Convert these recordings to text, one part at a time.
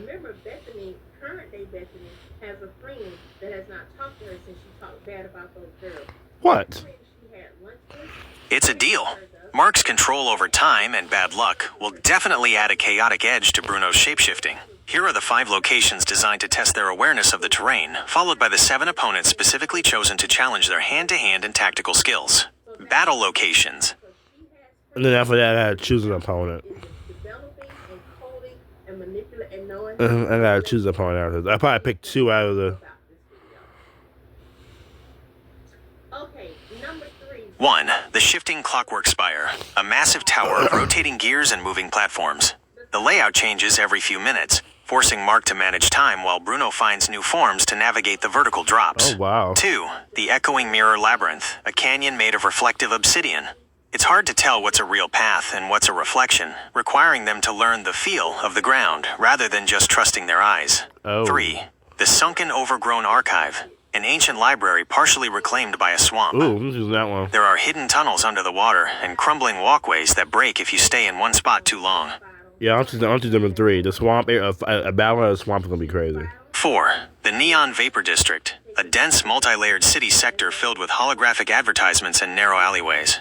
Remember, Bethany, current day Bethany, has a friend that has not talked to her since she talked bad about those girls. What? She had lunch with. It's a deal. Mark's control over time and bad luck will definitely add a chaotic edge to Bruno's shapeshifting. Here are the 5 locations designed to test their awareness of the terrain, followed by the 7 opponents specifically chosen to challenge their hand-to-hand and tactical skills. Battle locations. And then after that, I gotta choose an opponent. Developing and coding and manipulating and knowing. I gotta choose an opponent after that. I probably picked 2 out of the. Okay, number 3. 1. The Shifting Clockwork Spire, a massive tower of rotating gears and moving platforms. The layout changes every few minutes, forcing Mark to manage time while Bruno finds new forms to navigate the vertical drops. Oh, wow. 2. The Echoing Mirror Labyrinth, a canyon made of reflective obsidian. It's hard to tell what's a real path and what's a reflection, requiring them to learn the feel of the ground rather than just trusting their eyes. Oh. 3. The Sunken Overgrown Archive, an ancient library partially reclaimed by a swamp. Ooh, I'm choosing that one. There are hidden tunnels under the water and crumbling walkways that break if you stay in one spot too long. Yeah, I'm choosing number 3. The swamp, a battle in the swamp is gonna be crazy. 4. The Neon Vapor District, a dense multi-layered city sector filled with holographic advertisements and narrow alleyways.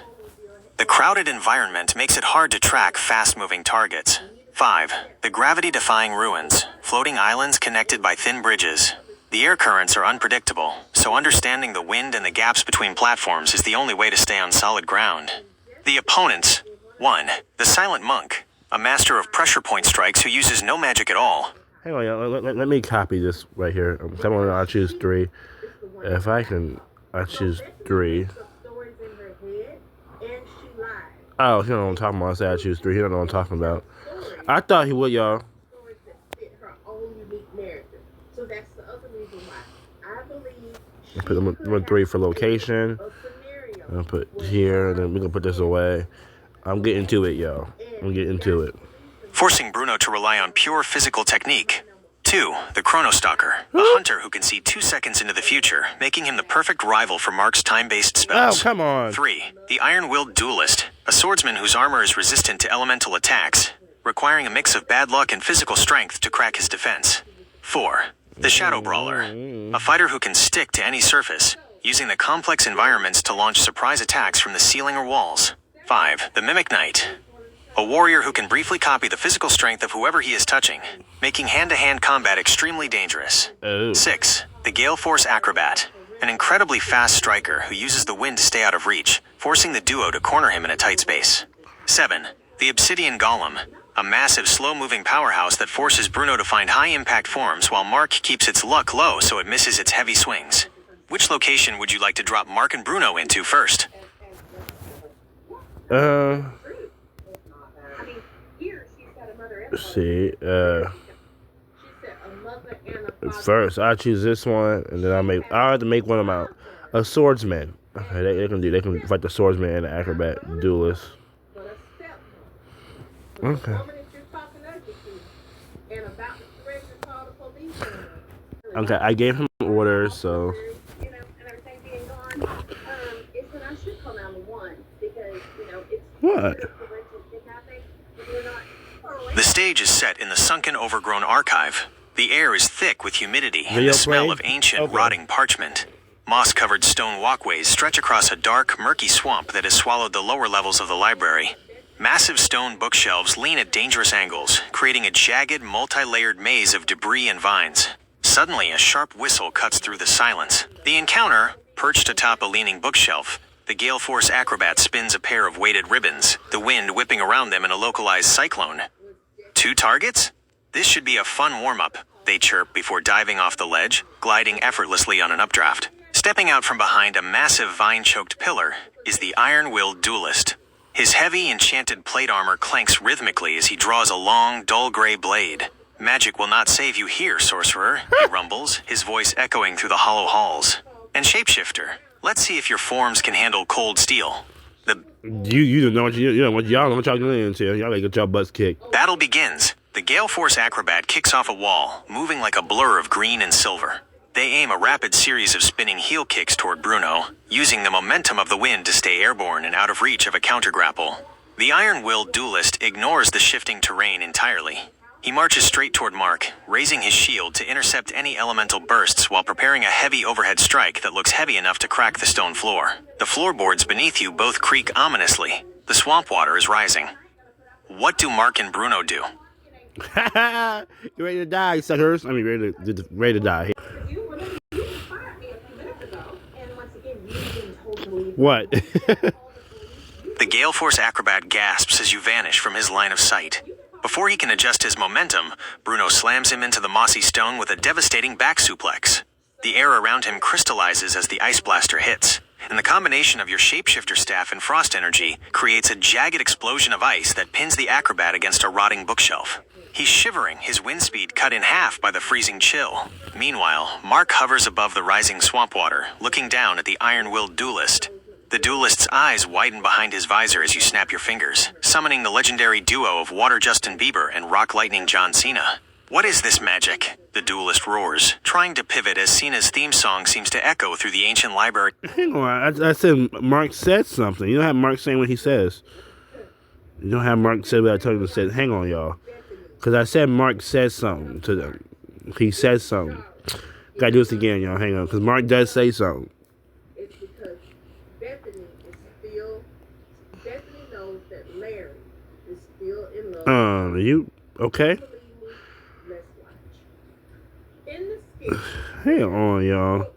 The crowded environment makes it hard to track fast-moving targets. 5. The Gravity-Defying Ruins, floating islands connected by thin bridges. The air currents are unpredictable, so understanding the wind and the gaps between platforms is the only way to stay on solid ground. The opponents. 1. The Silent Monk, a master of pressure point strikes who uses no magic at all. Hang on, let me copy this right here. I'll choose 3. If I can, I choose 3. Oh, he don't know what I'm talking about. I said I choose 3. He don't know what I'm talking about. I thought he would, y'all. So that's the other reason why I believe I put number 3 for location. I'll put here, and then we're gonna put this away. I'm getting to it, y'all. I'm getting to it. Forcing Bruno to rely on pure physical technique. 2. The Chronostalker, a hunter who can see 2 seconds into the future, making him the perfect rival for Mark's time-based spells. Oh, come on. 3. The Iron-Willed Duelist, a swordsman whose armor is resistant to elemental attacks, requiring a mix of bad luck and physical strength to crack his defense. 4. The Shadow Brawler, a fighter who can stick to any surface, using the complex environments to launch surprise attacks from the ceiling or walls. 5. The Mimic Knight, a warrior who can briefly copy the physical strength of whoever he is touching, making hand-to-hand combat extremely dangerous. Oh. 6. The Gale Force Acrobat, an incredibly fast striker who uses the wind to stay out of reach, forcing the duo to corner him in a tight space. 7. The Obsidian Golem, a massive slow-moving powerhouse that forces Bruno to find high-impact forms while Mark keeps its luck low so it misses its heavy swings. Which location would you like to drop Mark and Bruno into first? Let's see. First, I choose this one, and then I have to make one of my a swordsman. Okay, they can fight the swordsman and the acrobat duelist. Okay. Okay, I gave him orders, so. What? The stage is set in the sunken, overgrown archive. The air is thick with humidity and Video the smell play? of ancient, Okay. rotting parchment. Moss-covered stone walkways stretch across a dark, murky swamp that has swallowed the lower levels of the library. Massive stone bookshelves lean at dangerous angles, creating a jagged, multi-layered maze of debris and vines. Suddenly, a sharp whistle cuts through the silence. The encounter, perched atop a leaning bookshelf, the Gale Force Acrobat spins a pair of weighted ribbons, the wind whipping around them in a localized cyclone. 2 targets? This should be a fun warm-up, they chirp before diving off the ledge, gliding effortlessly on an updraft. Stepping out from behind a massive vine-choked pillar is the Iron-Willed Duelist. His heavy, enchanted plate armor clanks rhythmically as he draws a long, dull gray blade. Magic will not save you here, sorcerer, he rumbles, his voice echoing through the hollow halls. And shapeshifter, let's see if your forms can handle cold steel. The You don't know what y'all know what y'all getting into. Y'all gotta get y'all butts kicked. battle begins. The Gale Force Acrobat kicks off a wall, moving like a blur of green and silver. They aim a rapid series of spinning heel kicks toward Bruno, using the momentum of the wind to stay airborne and out of reach of a counter-grapple. The Iron-Willed Duelist ignores the shifting terrain entirely. He marches straight toward Mark, raising his shield to intercept any elemental bursts while preparing a heavy overhead strike that looks heavy enough to crack the stone floor. The floorboards beneath you both creak ominously. The swamp water is rising. What do Mark and Bruno do? You ready to die, suckers? I mean, ready to die. What? The Gale Force acrobat gasps as you vanish from his line of sight. Before he can adjust his momentum, Bruno slams him into the mossy stone with a devastating back suplex. The air around him crystallizes as the ice blaster hits, and the combination of your shapeshifter staff and frost energy creates a jagged explosion of ice that pins the acrobat against a rotting bookshelf. He's shivering, his wind speed cut in half by the freezing chill. Meanwhile, Mark hovers above the rising swamp water, looking down at the iron-willed duelist. The duelist's eyes widen behind his visor as you snap your fingers, summoning the legendary duo of Water Justin Bieber and Rock Lightning John Cena. What is this magic? The duelist roars, trying to pivot as Cena's theme song seems to echo through the ancient library. Hang on, I said Mark said something. You don't have Mark saying what he says. You don't have Mark say what I told him to say. Hang on, y'all. Because I said Mark said something to them. He said something. Gotta do this again, y'all. Hang on. Because Mark does say something. It's because Bethany knows that Larry is still in love. You okay? Let's watch. In the skit, Hang on, y'all.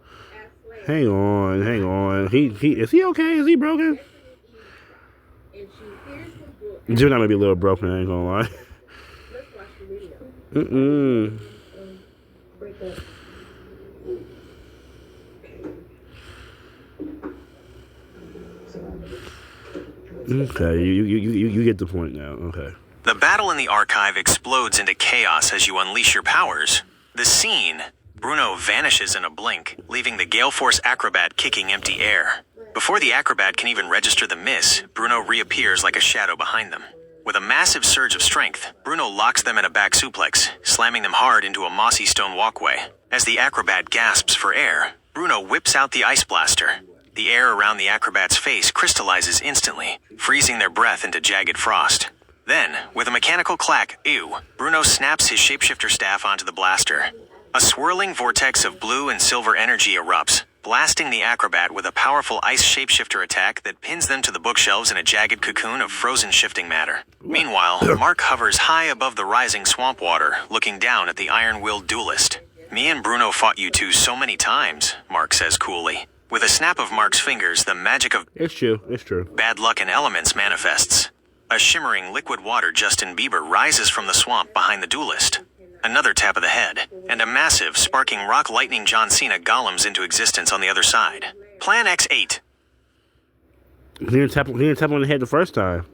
Hang on. He is he okay? Is he broken? and she hears the book. Gemini might be a little broken, I ain't gonna lie. Let's watch the video. Break up. Okay, you get the point now. Okay. The battle in the archive explodes into chaos as you unleash your powers. The scene, Bruno vanishes in a blink, leaving the Gale Force acrobat kicking empty air. Before the acrobat can even register the miss, Bruno reappears like a shadow behind them. With a massive surge of strength, Bruno locks them in a back suplex, slamming them hard into a mossy stone walkway. As the acrobat gasps for air, Bruno whips out the ice blaster. The air around the acrobat's face crystallizes instantly, freezing their breath into jagged frost. Then, with a mechanical clack, ew, Bruno snaps his shapeshifter staff onto the blaster. A swirling vortex of blue and silver energy erupts, blasting the acrobat with a powerful ice shapeshifter attack that pins them to the bookshelves in a jagged cocoon of frozen shifting matter. Meanwhile, Mark hovers high above the rising swamp water, looking down at the iron-willed duelist. Me and Bruno fought you two so many times, Mark says coolly. With a snap of Mark's fingers, the magic of It's true. bad luck and elements manifests. A shimmering liquid water Justin Bieber rises from the swamp behind the duelist. Another tap of the head, and a massive, sparking Rock Lightning John Cena golems into existence on the other side. Plan X8. He didn't tap on the head the first time.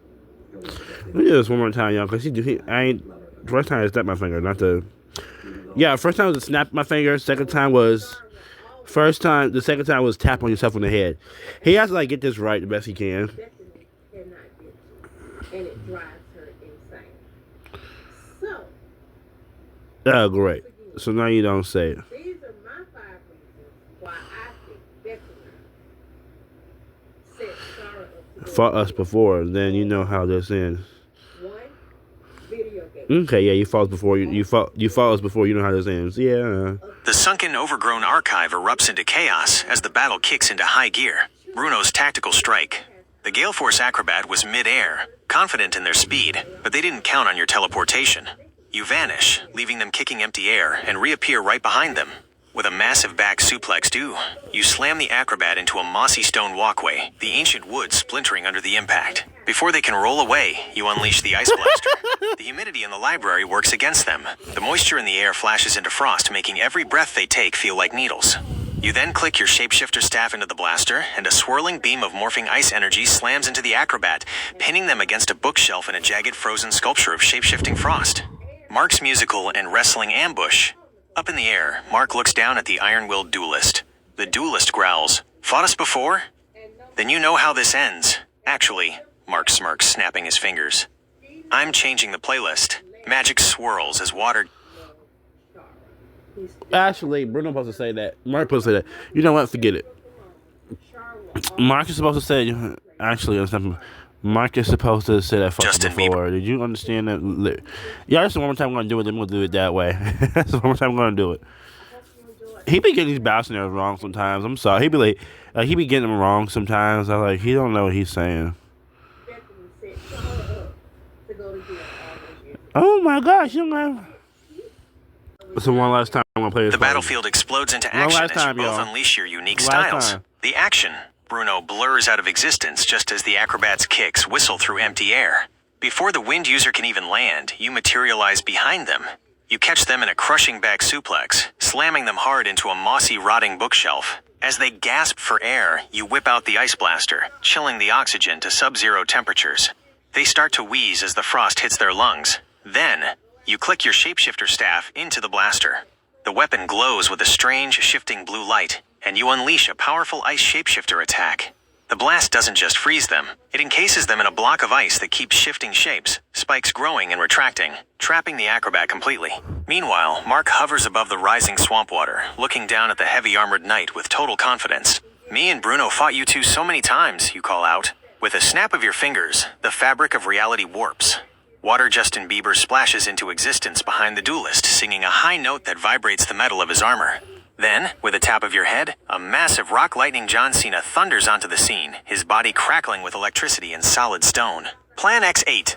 Let me do this one more time, y'all, because the first time I snapped my finger, not the... Yeah, first time was to snap my finger, the second time was tap on yourself on the head. He has to, get this right the best he can. Bethany cannot get to, and it drives her insane. So, Oh, great. So now you don't say it. these are my 5 reasons why I think Bethany set Sarah up to Fought us before, then you know how this ends. 1, video game. Okay, yeah, you fought us before. You fought us before. You know how this ends. Yeah. The sunken, overgrown archive erupts into chaos as the battle kicks into high gear. Bruno's tactical strike. The Gale Force acrobat was mid-air, confident in their speed, but they didn't count on your teleportation. You vanish, leaving them kicking empty air, and reappear right behind them. With a massive back suplex too, you slam the acrobat into a mossy stone walkway, the ancient wood splintering under the impact. Before they can roll away, you unleash the ice blaster. The humidity in the library works against them. The moisture in the air flashes into frost, making every breath they take feel like needles. You then click your shapeshifter staff into the blaster, and a swirling beam of morphing ice energy slams into the acrobat, pinning them against a bookshelf in a jagged frozen sculpture of shapeshifting frost. Mark's musical and wrestling ambush. Up in the air, Mark looks down at the iron-willed duelist. The duelist growls, "Fought us before? Then you know how this ends." Actually, Mark smirks, snapping his fingers. "I'm changing the playlist." Magic swirls as water... Actually, Bruno supposed to say that. Mark supposed to say that. You know what? Forget it. Mark is supposed to say. Actually, Mark is supposed to say that fucking Justin before. Did you understand that? Yeah, that's the one more time I'm gonna do it. Then we'll do it that way. That's the one more time I'm gonna do it. He be getting these bouncers wrong sometimes. I'm sorry. He be like he be getting them wrong sometimes. I like he don't know what he's saying. Oh my gosh, you know. So one last time I'm gonna play this. The battlefield explodes into action as you both unleash your unique styles. The action. Bruno blurs out of existence just as the acrobat's kicks whistle through empty air. Before the wind user can even land, you materialize behind them. You catch them in a crushing back suplex, slamming them hard into a mossy, rotting bookshelf. As they gasp for air, you whip out the ice blaster, chilling the oxygen to sub-zero temperatures. They start to wheeze as the frost hits their lungs. Then, you click your shapeshifter staff into the blaster. The weapon glows with a strange, shifting blue light, and you unleash a powerful ice shapeshifter attack. The blast doesn't just freeze them, it encases them in a block of ice that keeps shifting shapes, spikes growing and retracting, trapping the acrobat completely. Meanwhile, Mark hovers above the rising swamp water, looking down at the heavy armored knight with total confidence. Me and Bruno fought you two so many times, you call out. With a snap of your fingers, the fabric of reality warps. Water Justin Bieber splashes into existence behind the duelist, singing a high note that vibrates the metal of his armor. Then, with a tap of your head, a massive rock lightning John Cena thunders onto the scene, his body crackling with electricity and solid stone. Plan X8.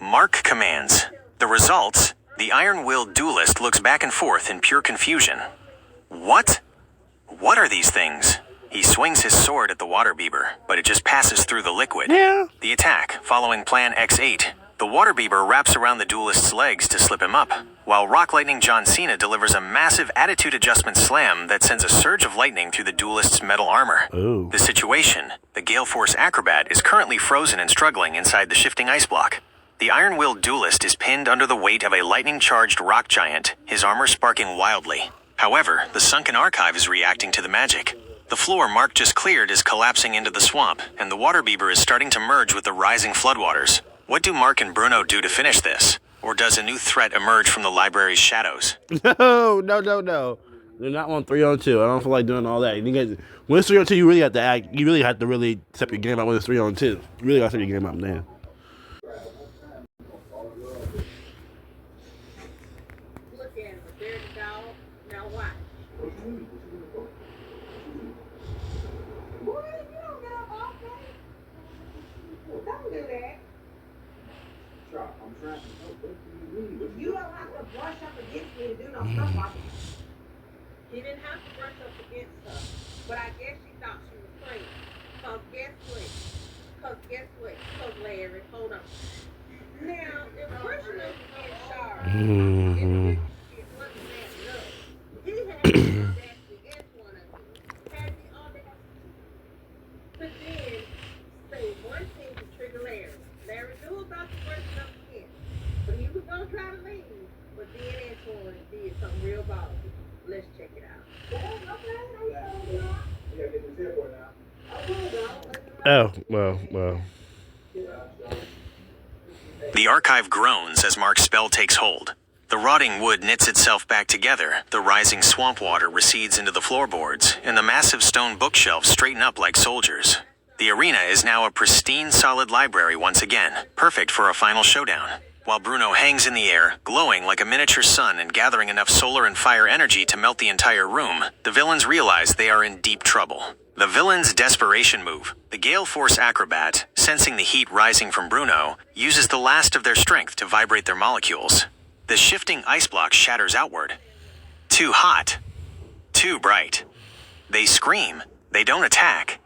Mark commands. The results, the iron-willed duelist looks back and forth in pure confusion. What? What are these things? He swings his sword at the water beaver, but it just passes through the liquid. Yeah. The attack, following Plan X8. The water beaver wraps around the duelist's legs to slip him up, while Rock Lightning John Cena delivers a massive attitude adjustment slam that sends a surge of lightning through the duelist's metal armor. Ooh. The situation, the Gale Force acrobat is currently frozen and struggling inside the shifting ice block. The iron-willed duelist is pinned under the weight of a lightning-charged rock giant, his armor sparking wildly. However, the sunken archive is reacting to the magic. The floor Mark just cleared is collapsing into the swamp, and the water beaver is starting to merge with the rising floodwaters. What do Mark and Bruno do to finish this? Or does a new threat emerge from the library's shadows? No. They're not on 3-on-2. I don't feel like doing all that. When it's 3-on-2, you really have to act. You really have to really step your game up when it's 3-on-2. You really got to step your game up, man. Look at him. There's the dog. Now watch. Boy, you don't get up off that. Don't do that. You don't have to brush up against me to do no stuff like that. He didn't have to brush up against her, but I guess she thought she was playing. Cause guess what? Cause Larry, hold on. Now, if brushing up against Shara, it wasn't that enough. He had the audacity against one of them. Had the audacity to then say one thing to trigger Larry. Larry knew about the brushing up against, but he was gonna try to leave. But then Antoine did something real ballsy. Let's check it out. Oh, well. The archive groans as Mark's spell takes hold. The rotting wood knits itself back together, the rising swamp water recedes into the floorboards, and the massive stone bookshelves straighten up like soldiers. The arena is now a pristine, solid library once again, perfect for a final showdown. While Bruno hangs in the air, glowing like a miniature sun and gathering enough solar and fire energy to melt the entire room, the villains realize they are in deep trouble. The villain's desperation move, the Gale Force acrobat, sensing the heat rising from Bruno, uses the last of their strength to vibrate their molecules. The shifting ice block shatters outward. Too hot. Too bright. They scream. They don't attack.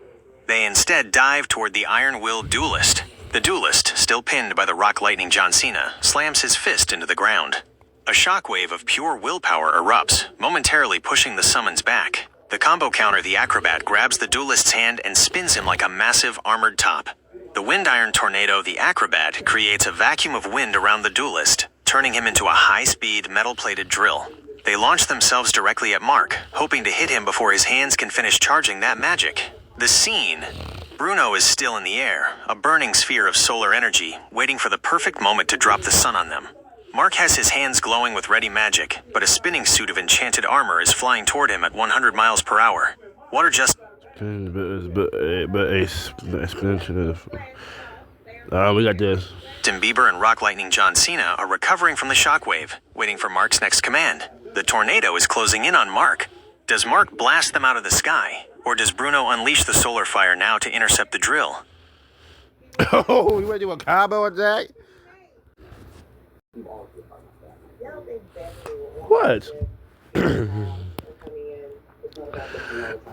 They instead dive toward the iron-willed duelist. The duelist, still pinned by the rock lightning John Cena, slams his fist into the ground. A shockwave of pure willpower erupts, momentarily pushing the summons back. The combo counter, the acrobat, grabs the duelist's hand and spins him like a massive armored top. The wind iron tornado, the acrobat, creates a vacuum of wind around the duelist, turning him into a high-speed, metal-plated drill. They launch themselves directly at Mark, hoping to hit him before his hands can finish charging that magic. The scene. Bruno is still in the air, a burning sphere of solar energy, waiting for the perfect moment to drop the sun on them. Mark has his hands glowing with ready magic, but a spinning suit of enchanted armor is flying toward him at 100 miles per hour. Water just... We got this. Justin Bieber and Rock Lightning John Cena are recovering from the shockwave, waiting for Mark's next command. The tornado is closing in on Mark. Does Mark blast them out of the sky, or does Bruno unleash the solar fire now to intercept the drill? Oh, you want to do a combo attack? What?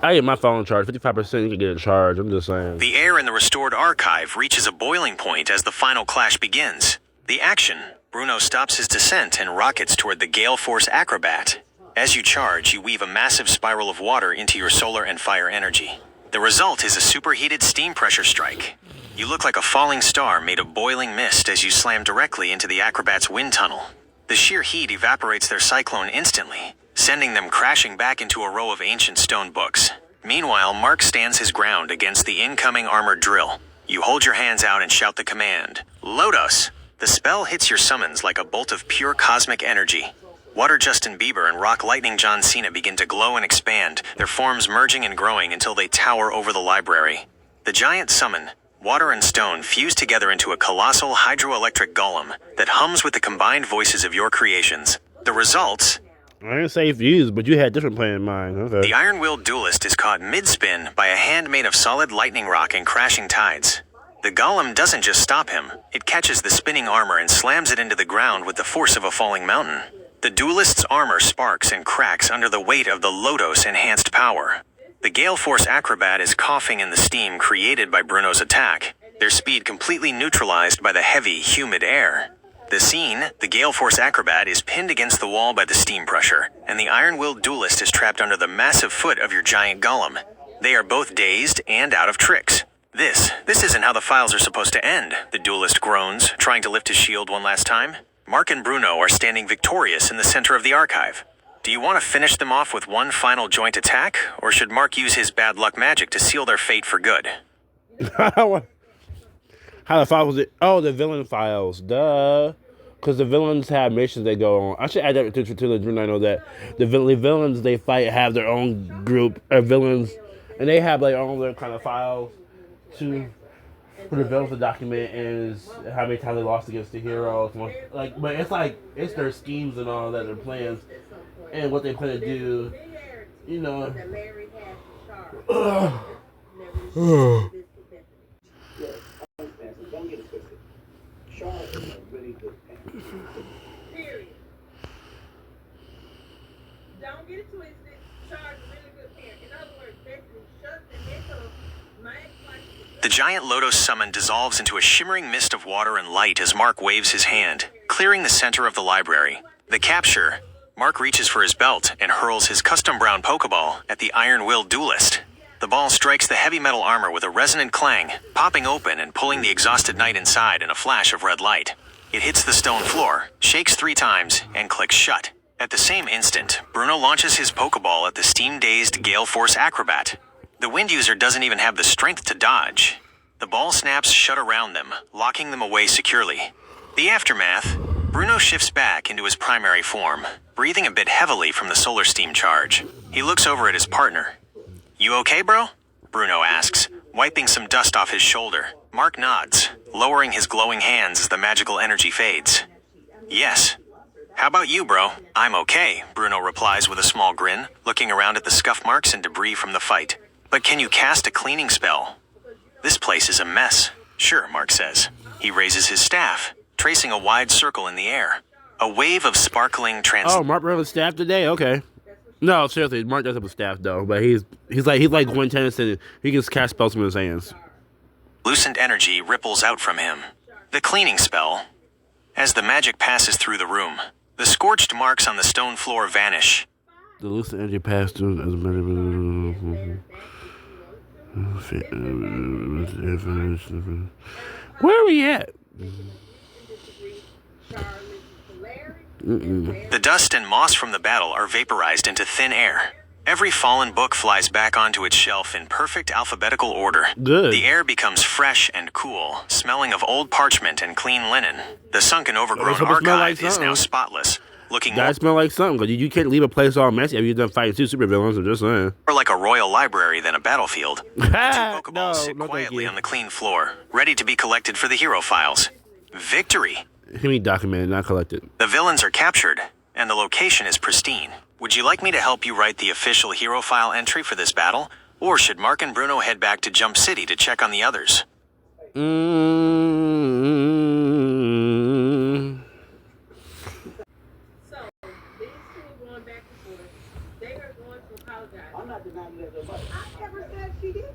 I get my phone charged 55%. You can get it charged. I'm just saying. The air in the restored archive reaches a boiling point as the final clash begins. The action: Bruno stops his descent and rockets toward the Gale Force Acrobat. As you charge, you weave a massive spiral of water into your solar and fire energy. The result is a superheated steam pressure strike. You look like a falling star made of boiling mist as you slam directly into the Acrobat's wind tunnel. The sheer heat evaporates their cyclone instantly, sending them crashing back into a row of ancient stone books. Meanwhile, Mark stands his ground against the incoming armored drill. You hold your hands out and shout the command, "Lodos!" The spell hits your summons like a bolt of pure cosmic energy. Water Justin Bieber and Rock Lightning John Cena begin to glow and expand, their forms merging and growing until they tower over the library. The giant summon, water and stone, fuse together into a colossal hydroelectric golem that hums with the combined voices of your creations. The results: I didn't say fuse, but you had a different plan in mind. Okay. the iron-willed duelist is caught mid-spin by a hand made of solid lightning rock and crashing tides. The golem doesn't just stop him, it catches the spinning armor and slams it into the ground with the force of a falling mountain. The duelist's armor sparks and cracks under the weight of the Lodos enhanced power. The Gale Force Acrobat is coughing in the steam created by Bruno's attack, their speed completely neutralized by the heavy, humid air. The scene: the Gale Force Acrobat is pinned against the wall by the steam pressure, and the iron-willed duelist is trapped under the massive foot of your giant golem. They are both dazed and out of tricks. This isn't how the files are supposed to end, the duelist groans, trying to lift his shield one last time. Mark and Bruno are standing victorious in the center of the archive. Do you want to finish them off with one final joint attack, or should Mark use his bad luck magic to seal their fate for good? How the file was it? Oh, the villain files. Duh. Because the villains have missions they go on. I should add that to the dream. I know that the villains they fight have their own group of villains, and they have their own kind of files for the villains to document is how many times they lost against the heroes. But it's their schemes and all that, their plans, and what they plan to do. You know. Don't get it twisted. Char's a really good parent. In other words, basically shut the heck up. My ex-wife. The giant Lodos summon dissolves into a shimmering mist of water and light as Mark waves his hand, clearing the center of the library. The capture: Mark reaches for his belt and hurls his custom brown Pokeball at the iron-willed duelist. The ball strikes the heavy metal armor with a resonant clang, popping open and pulling the exhausted knight inside in a flash of red light. It hits the stone floor, shakes 3 times, and clicks shut. At the same instant, Bruno launches his Pokeball at the steam-dazed Gale Force Acrobat. The Wind User doesn't even have the strength to dodge. The ball snaps shut around them, locking them away securely. The aftermath: Bruno shifts back into his primary form, breathing a bit heavily from the solar steam charge. He looks over at his partner. "You okay, bro?" Bruno asks, wiping some dust off his shoulder. Mark nods, lowering his glowing hands as the magical energy fades. "Yes. How about you, bro?" "I'm okay," Bruno replies with a small grin, looking around at the scuff marks and debris from the fight. "But can you cast a cleaning spell?" "This place is a mess." "Sure," Mark says. He raises his staff, tracing a wide circle in the air. A wave of sparkling Oh, Mark brought his staff today? Okay. No, seriously, Mark does have a staff though, but he's like Gwen Tennyson. He can cast spells from his hands. Lucent energy ripples out from him. The cleaning spell. As the magic passes through the room, the scorched marks on the stone floor vanish. The lucent energy passed through as Where are we at? The dust and moss from the battle are vaporized into thin air. Every fallen book flies back onto its shelf in perfect alphabetical order. Good. The air becomes fresh and cool, smelling of old parchment and clean linen. The sunken overgrown Well, it's supposed to smell like archive is now something. spotless. looking That smell like something, because you can't leave a place all messy after you've done fighting 2 supervillains, I'm just saying. more like a royal library than a battlefield. Two Pokeballs No, sit no, thank quietly you. on the clean floor, ready to be collected for the hero files. Victory! He mean documented, not collected. The villains are captured, and the location is pristine. Would you like me to help you write the official hero file entry for this battle? Or should Mark and Bruno head back to Jump City to check on the others? So, these two are going back and forth. They are going to apologize. I'm not denying you that much. I never said she didn't.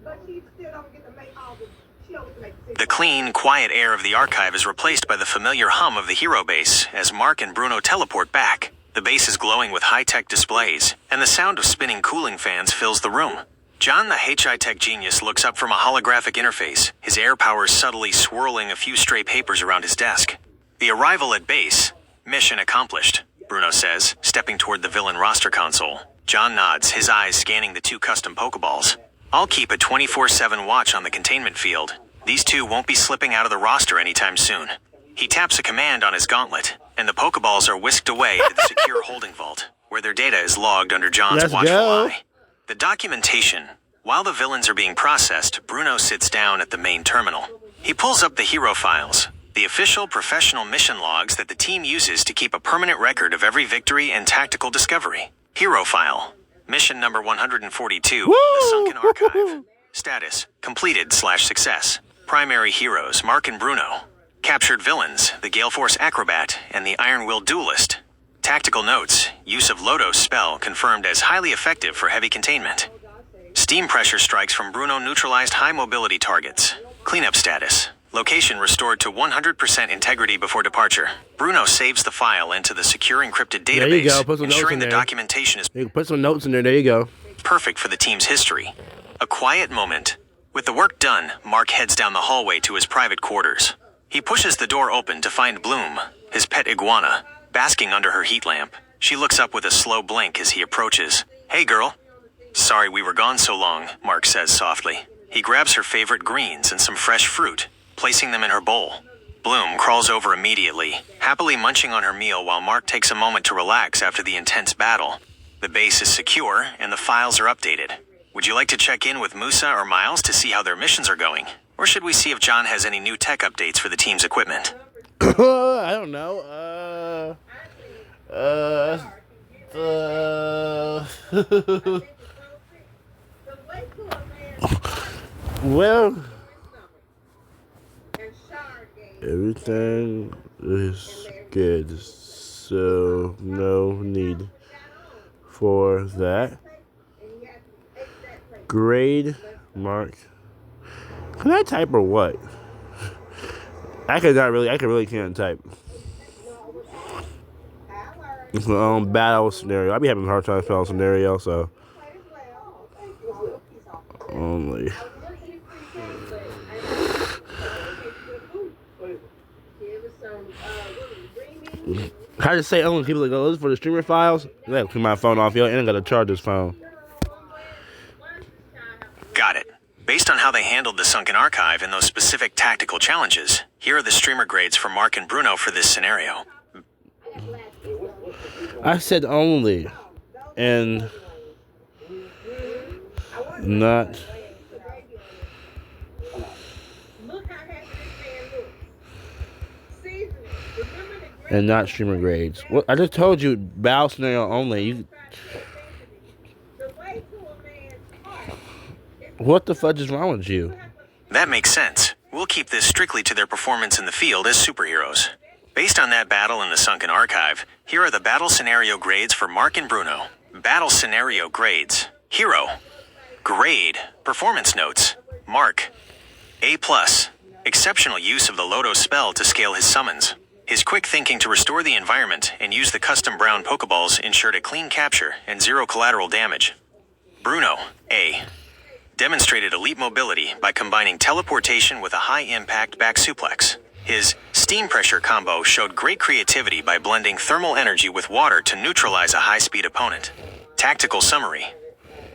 But she still don't get to make all the, she don't get to make The decisions. clean, quiet air of the archive is replaced by the familiar hum of the hero base as Mark and Bruno teleport back. The base is glowing with high-tech displays, and the sound of spinning cooling fans fills the room. John the HI-Tech genius looks up from a holographic interface, his air powers subtly swirling a few stray papers around his desk. The arrival at base. Mission accomplished, Bruno says, stepping toward the villain roster console. John nods, his eyes scanning the 2 custom Pokeballs. I'll keep a 24/7 watch on the containment field. These 2 won't be slipping out of the roster anytime soon. He taps a command on his gauntlet, and the Pokeballs are whisked away to the secure holding vault, where their data is logged under John's Let's watchful go. eye. The documentation. While the villains are being processed, Bruno sits down at the main terminal. He pulls up the hero files, the official professional mission logs that the team uses to keep a permanent record of every victory and tactical discovery. Hero file. Mission number 142, the Sunken Archive. Status, completed/success. Primary heroes, Mark and Bruno. Captured villains, the Gale Force Acrobat and the Iron Will Duelist. Tactical notes, use of Lodo's spell confirmed as highly effective for heavy containment. Steam pressure strikes from Bruno neutralized high mobility targets. Cleanup status, location restored to 100% integrity before departure. Bruno saves the file into the secure encrypted database, There you go, put some notes ensuring in the there. documentation is You can put some notes in there, there you go. perfect for the team's history. A quiet moment. With the work done, Mark heads down the hallway to his private quarters. He pushes the door open to find Bloom, his pet iguana, basking under her heat lamp. She looks up with a slow blink as he approaches. Hey girl. Sorry we were gone so long, Mark says softly. He grabs her favorite greens and some fresh fruit, placing them in her bowl. Bloom crawls over immediately, happily munching on her meal while Mark takes a moment to relax after the intense battle. The base is secure and the files are updated. Would you like to check in with Musa or Miles to see how their missions are going? Or should we see if John has any new tech updates for the team's equipment? I don't know. The way to a man's Well, and Shard gave everything is good, so no need for that. and he had to take that place. Grade, Mark. Can I type or what? I really can't type. It's my own battle scenario. I be having a hard time spelling scenario, so only. How to say only people that go listen for the streamer files? I gotta turn my phone off, yo, and I gotta charge this phone. Got it. Based on how they handled the Sunken Archive and those specific tactical challenges, here are the streamer grades for Mark and Bruno for this scenario. I said only, and not. Look how happy this man looks. Seasoning. Remember the And not streamer grades. What I just told you, battle scenario only. You, the way to a man's heart. what the fudge is wrong with you? That makes sense. We'll keep this strictly to their performance in the field as superheroes. Based on that battle in the Sunken Archive, here are the battle scenario grades for Mark and Bruno. Battle scenario grades. Hero. Grade. Performance notes. Mark. A+. Exceptional use of the Lodo spell to scale his summons. His quick thinking to restore the environment and use the custom brown Pokeballs ensured a clean capture and 0 collateral damage. Bruno. A. Demonstrated elite mobility by combining teleportation with a high-impact back suplex. His steam pressure combo showed great creativity by blending thermal energy with water to neutralize a high-speed opponent. Tactical summary.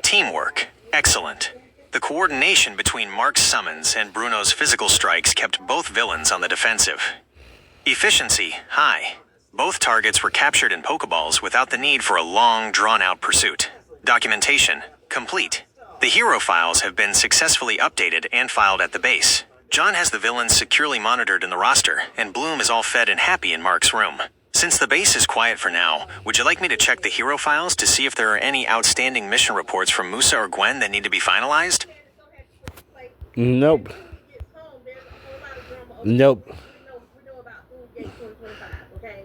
Teamwork. Excellent. The coordination between Mark's summons and Bruno's physical strikes kept both villains on the defensive. Efficiency. High. Both targets were captured in Pokeballs without the need for a long, drawn-out pursuit. Documentation complete. The hero files have been successfully updated and filed at the base. John has the villains securely monitored in the roster, and Bloom is all fed and happy in Mark's room. Since the base is quiet for now, would you like me to check the hero files to see if there are any outstanding mission reports from Musa or Gwen that need to be finalized? Nope. Nope.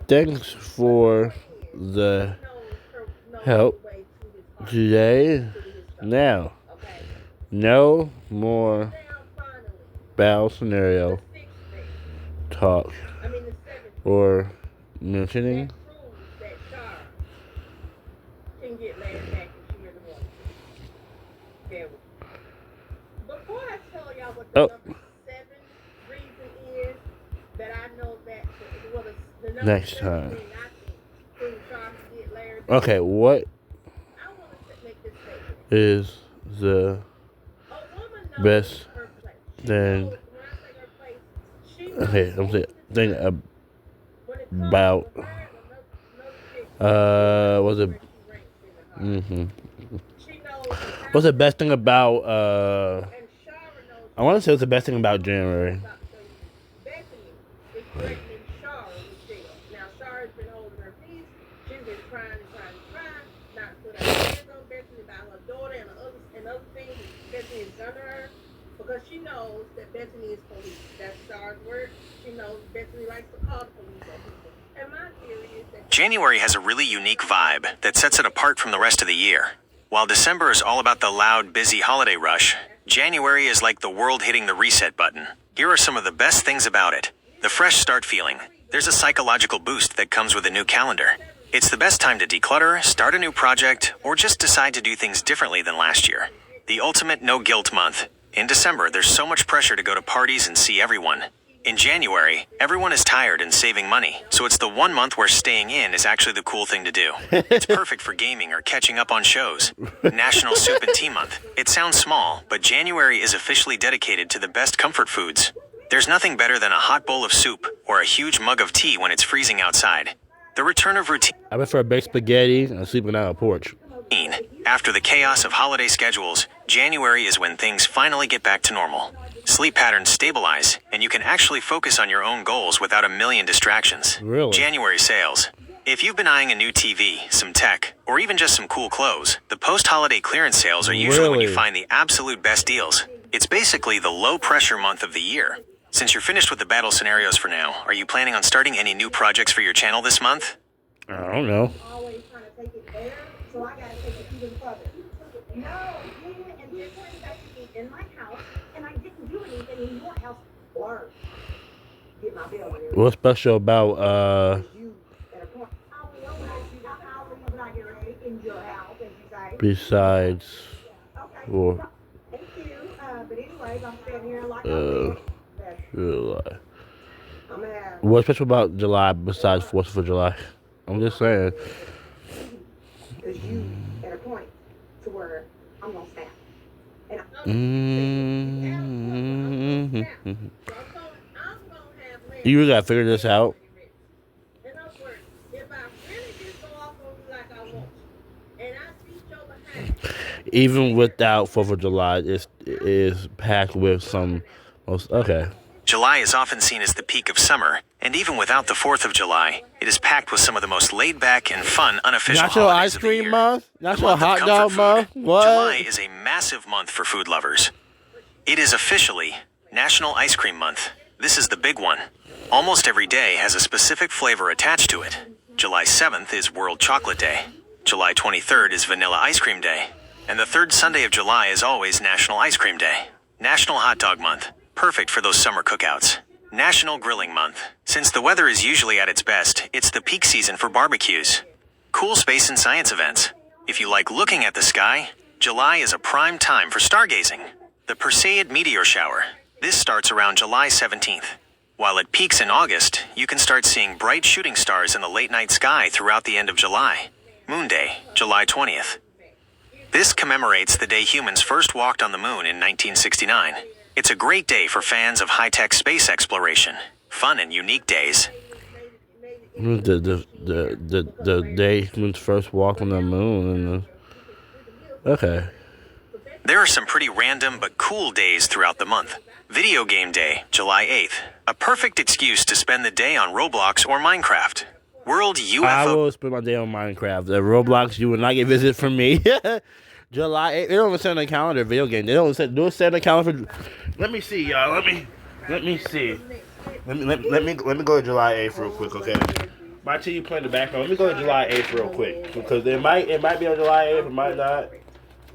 Thanks for the help today. Now, no more battle scenario talk or mentioning next time. Okay, what is the best thing? Okay, I'm saying about what's it? What's the best thing about I want to say what's the best thing about January. Because she knows that Bethany is police. That's Star's word. She knows Bethany likes to call the police on people. And my theory is that January has a really unique vibe that sets it apart from the rest of the year. While December is all about the loud, busy holiday rush, January is like the world hitting the reset button. Here are some of the best things about it. The fresh start feeling. There's a psychological boost that comes with a new calendar. It's the best time to declutter, start a new project, or just decide to do things differently than last year. The ultimate no-guilt month. In December, there's so much pressure to go to parties and see everyone. In January, everyone is tired and saving money, so it's the one month where staying in is actually the cool thing to do. It's perfect for gaming or catching up on shows. National Soup and Tea Month. It sounds small, but January is officially dedicated to the best comfort foods. There's nothing better than a hot bowl of soup or a huge mug of tea when it's freezing outside. The return of routine. I prefer baked spaghetti and sleeping on a porch. After the chaos of holiday schedules, January is when things finally get back to normal. Sleep patterns stabilize, and you can actually focus on your own goals without a million distractions. Really? January sales. If you've been eyeing a new TV, some tech, or even just some cool clothes, the post-holiday clearance sales are usually when you find the absolute best deals. It's basically the low-pressure month of the year. Since you're finished with the battle scenarios for now, are you planning on starting any new projects for your channel this month? I don't know. always trying to take it there, so I gotta take it even further. No, yeah, and this one basically in my house, and I didn't do anything in your house. Or get my bill. What's special about You at a point. I will leave when I get ready in your house, as you say. besides Okay. or Thank you. But anyways, I'm standing here like I'm July? gonna have What's special about July besides 4th of July? I'm just saying. because you at a point to where I'm gonna snap. And You gotta figure this out. in other words, if I really just go off on you like I want you, and I see Joe behind Even without 4th of July, it is packed with some. Okay. July is often seen as the peak of summer, and even without the 4th of July, it is packed with some of the most laid-back and fun unofficial National holidays Ice of the Cream year. Month? The National month of Hot comfort Dog food. Month? What? July is a massive month for food lovers. It is officially National Ice Cream Month. This is the big one. Almost every day has a specific flavor attached to it. July 7th is World Chocolate Day. July 23rd is Vanilla Ice Cream Day. And the third Sunday of July is always National Ice Cream Day. National Hot Dog Month. Perfect for those summer cookouts. National Grilling Month. Since the weather is usually at its best, it's the peak season for barbecues. Cool space and science events. If you like looking at the sky, July is a prime time for stargazing. The Perseid meteor shower. This starts around July 17th. While it peaks in August, you can start seeing bright shooting stars in the late night sky throughout the end of July. Moon Day, July 20th. This commemorates the day humans first walked on the moon in 1969. It's a great day for fans of high-tech space exploration. Fun and unique days. The day when first walk on the moon and okay. There are some pretty random but cool days throughout the month. Video Game Day, July 8th. A perfect excuse to spend the day on Roblox or Minecraft. World UFO... I will spend my day on Minecraft. The Roblox, you will not get visit from me. July 8th. They don't even set on the calendar video game. They don't set on the calendar for... Let me see, y'all. Let me see. Let me go to July 8th real quick, okay? My TV playing in the background. Let me go to July 8th real quick. Because it might be on July 8th, it might not.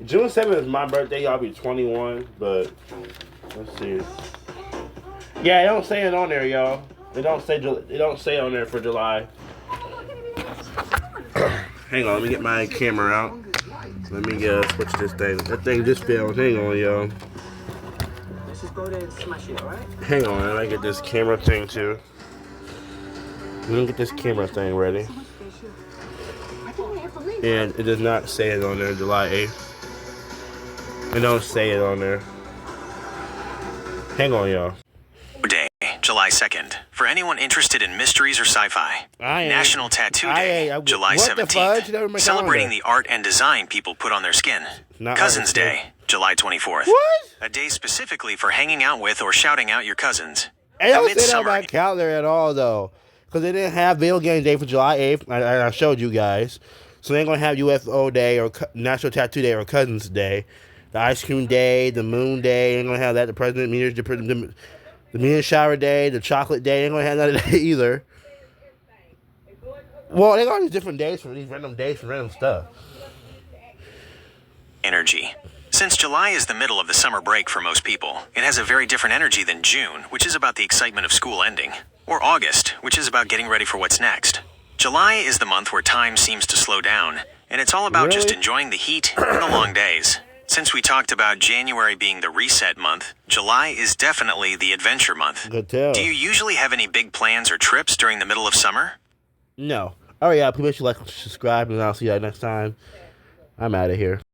June 7th is my birthday. Y'all be 21, but let's see. Yeah, they don't say it on there, y'all. They don't say on there for July. Hang on, let me get my camera out. Let me switch this thing. That thing just failed. Hang on, y'all. Let's just go there and smash it, alright? Hang on, let me get this camera thing too. Let me get this camera thing ready. And it does not say it on there, July 8th. It don't say it on there. Hang on, y'all. Day, July 2nd. For anyone interested in mysteries or sci-fi. National Tattoo Day, July 17th. Celebrating the art and design people put on their skin. Cousins Day, July 24th. What? A day specifically for hanging out with or shouting out your cousins. They don't say that on my calendar at all, though. Because they didn't have Video Game Day for July 8th. I showed you guys. So they ain't going to have UFO Day or National Tattoo Day or Cousins Day. The Ice Cream Day, the Moon Day, ain't going to have that. The President the Meteor Shower Day, the Chocolate Day, ain't going to have none of that either. Well, they got these different days for these random days for random stuff. Energy. Since July is the middle of the summer break for most people, it has a very different energy than June, which is about the excitement of school ending, or August, which is about getting ready for what's next. July is the month where time seems to slow down, and it's all about just enjoying the heat and the long days. Since we talked about January being the reset month, July is definitely the adventure month. Good tell. Do you usually have any big plans or trips during the middle of summer? No. All right, y'all. Please make sure you like, subscribe, and I'll see you next time. I'm out of here.